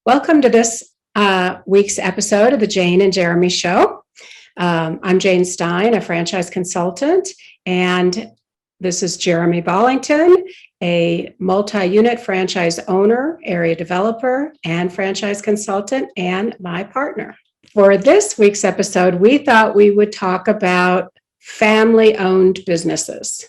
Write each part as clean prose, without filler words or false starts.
Welcome to this week's episode of the Jane and Jeremy Show. I'm Jane Stein, a franchise consultant, and this is Jeremy Bollington, a multi-unit franchise owner, area developer, and franchise consultant, and my partner. For this week's episode, we thought we would talk about family-owned businesses.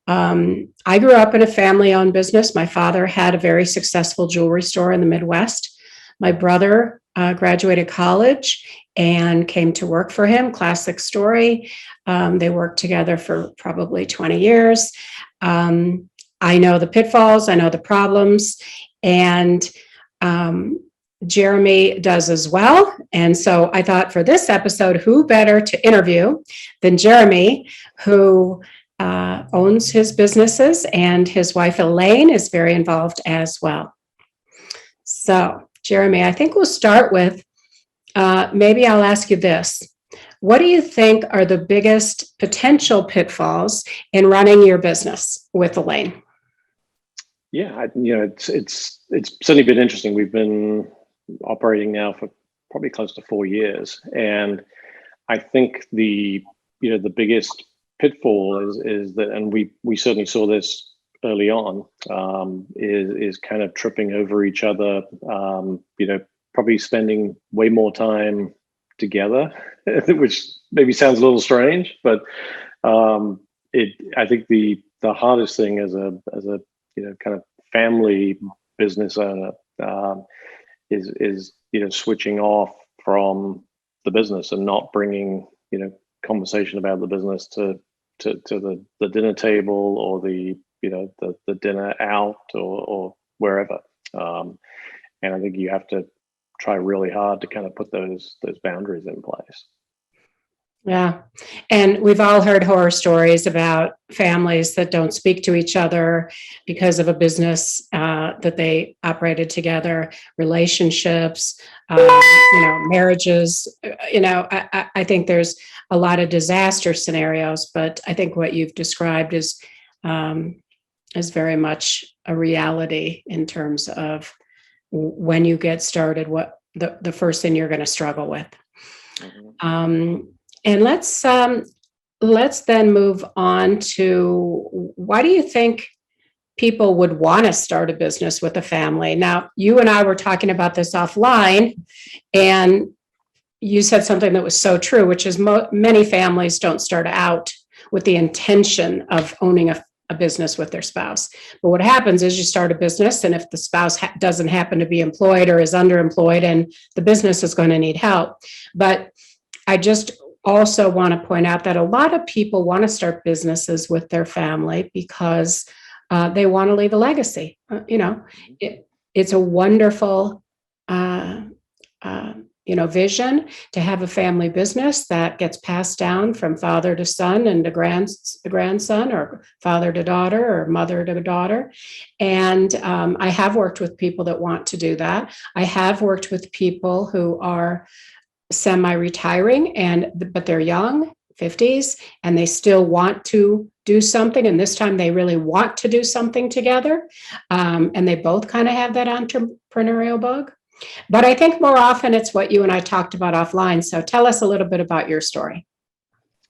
I grew up in a family-owned business. My father had a very successful jewelry store in the Midwest. My brother graduated college and came to work for him. Classic story. They worked together for probably 20 years. I know the pitfalls, I know the problems, and Jeremy does as well. And so I thought for this episode, who better to interview than Jeremy, who owns his businesses, and his wife Elaine is very involved as well. So, Jeremy, I think we'll start with, maybe I'll ask you this. What do you think are the biggest potential pitfalls in running your business with Elaine? Yeah, it's certainly been interesting. We've been operating now for probably close to 4 years, and I think the biggest pitfall is that, and we certainly saw this early on, is kind of tripping over each other, probably spending way more time together, which maybe sounds a little strange, but I think the hardest thing as a kind of family business owner is switching off from the business and not bringing conversation about the business to the dinner table or the dinner out or wherever. And I think you have to try really hard to kind of put those boundaries in place. Yeah. And we've all heard horror stories about families that don't speak to each other because of a business that they operated together, relationships, marriages. I think there's a lot of disaster scenarios, but I think what you've described is very much a reality in terms of when you get started, what the first thing you're going to struggle with. Mm-hmm. And let's then move on to, why do you think people would want to start a business with a family? Now, you and I were talking about this offline, and you said something that was so true, which is many families don't start out with the intention of owning a business with their spouse. But what happens is you start a business, and if the spouse doesn't happen to be employed or is underemployed, and the business is going to need help. But I just also want to point out that a lot of people want to start businesses with their family because they want to leave a legacy. It's a wonderful vision to have a family business that gets passed down from father to son and to grandson, or father to daughter, or mother to daughter. And I have worked with people that want to do that. I have worked with people who are semi-retiring, but they're young, 50s, and they still want to do something. And this time they really want to do something together. And they both kind of have that entrepreneurial bug. But I think more often it's what you and I talked about offline. So tell us a little bit about your story.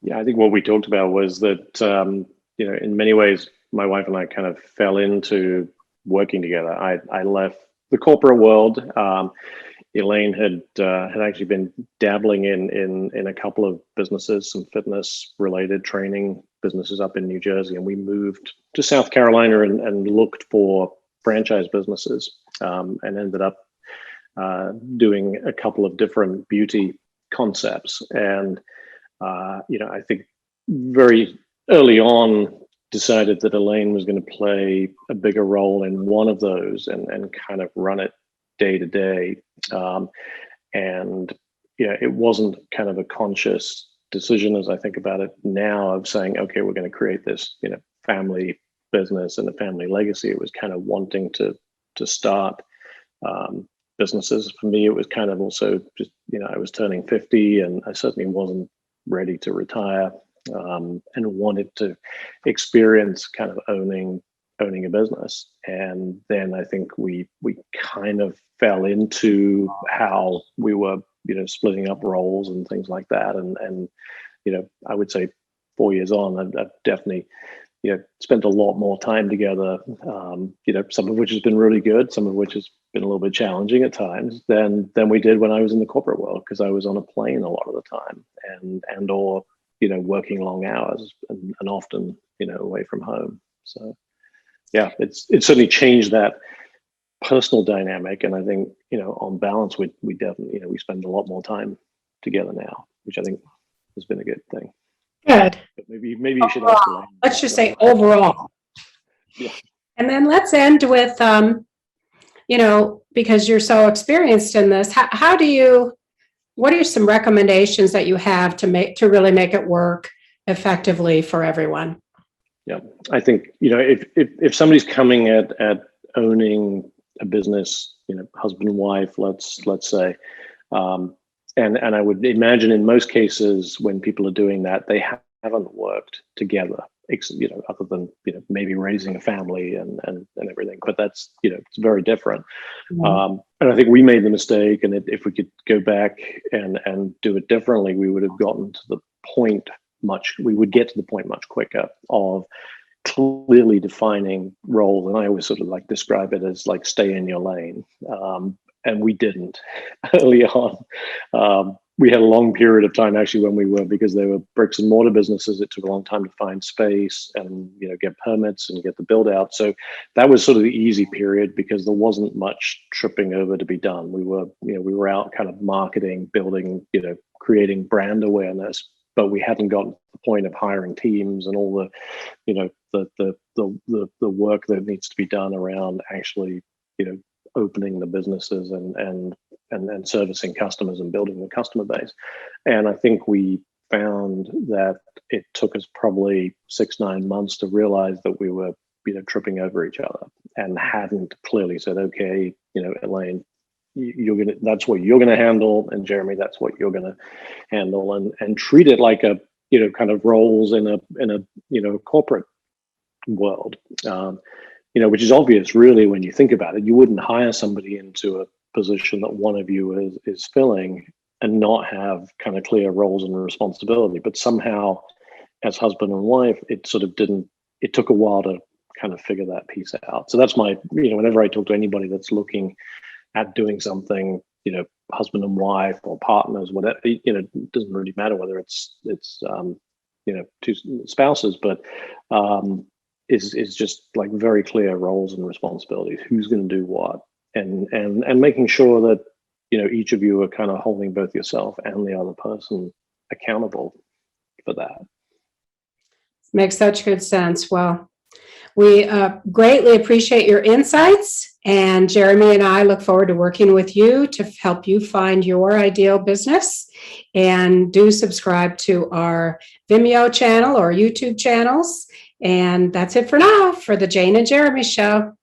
Yeah, I think what we talked about was that, in many ways, my wife and I kind of fell into working together. I left the corporate world. Elaine had actually been dabbling in a couple of businesses, some fitness-related training businesses up in New Jersey, and we moved to South Carolina and looked for franchise businesses, and ended up doing a couple of different beauty concepts. And I think very early on decided that Elaine was going to play a bigger role in one of those and kind of run it day to day. It wasn't kind of a conscious decision, as I think about it now, of saying, okay, we're going to create this, family business and a family legacy. It was kind of wanting to start businesses. For me, it was kind of also just, I was turning 50 and I certainly wasn't ready to retire, and wanted to experience kind of owning owning a business. And then I think we kind of fell into how we were, splitting up roles and things like that. And I would say 4 years on, I've definitely spent a lot more time together, some of which has been really good, some of which has been a little bit challenging at times than we did when I was in the corporate world, because I was on a plane a lot of the time and or working long hours and often away from home. So yeah, it's certainly changed that personal dynamic, and I think on balance we definitely we spend a lot more time together now, which I think has been a good thing. Good. But maybe you should ask Elaine. Let's just say overall. Yeah. And then let's end with, because you're so experienced in this, what are some recommendations that you have to really make it work effectively for everyone? Yeah, I think, if somebody's coming at owning a business, husband and wife, let's say, and I would imagine in most cases when people are doing that, they haven't worked together, other than maybe raising a family and everything. But that's it's very different. Mm-hmm. And I think we made the mistake, and if we could go back and do it differently, we would have gotten to the point we would get to the point much quicker of clearly defining roles. And I always sort of like describe it as like stay in your lane. And we didn't early on. We had a long period of time actually when we were, because they were bricks and mortar businesses, it took a long time to find space and get permits and get the build out. So that was sort of the easy period because there wasn't much tripping over to be done. We were out kind of marketing, building, creating brand awareness, but we hadn't gotten to the point of hiring teams and all the work that needs to be done around actually opening the businesses and servicing customers and building the customer base. And I think we found that it took us probably 6-9 months to realize that we were tripping over each other and hadn't clearly said, okay, Elaine, that's what you're gonna handle, and Jeremy, that's what you're gonna handle, and treat it like a kind of roles in a corporate world, which is obvious really when you think about it. You wouldn't hire somebody into a position that one of you is filling and not have kind of clear roles and responsibility. But somehow, as husband and wife, it sort of didn't. It took a while to kind of figure that piece out. So that's my whenever I talk to anybody that's looking at doing something, husband and wife or partners, whatever, it doesn't really matter whether it's two spouses, but is just like very clear roles and responsibilities, who's going to do what, and making sure that each of you are kind of holding both yourself and the other person accountable for that. Makes such good sense. Well, we greatly appreciate your insights, and Jeremy and I look forward to working with you to help you find your ideal business. And do subscribe to our Vimeo channel or YouTube channels. And that's it for now for the Jane and Jeremy Show.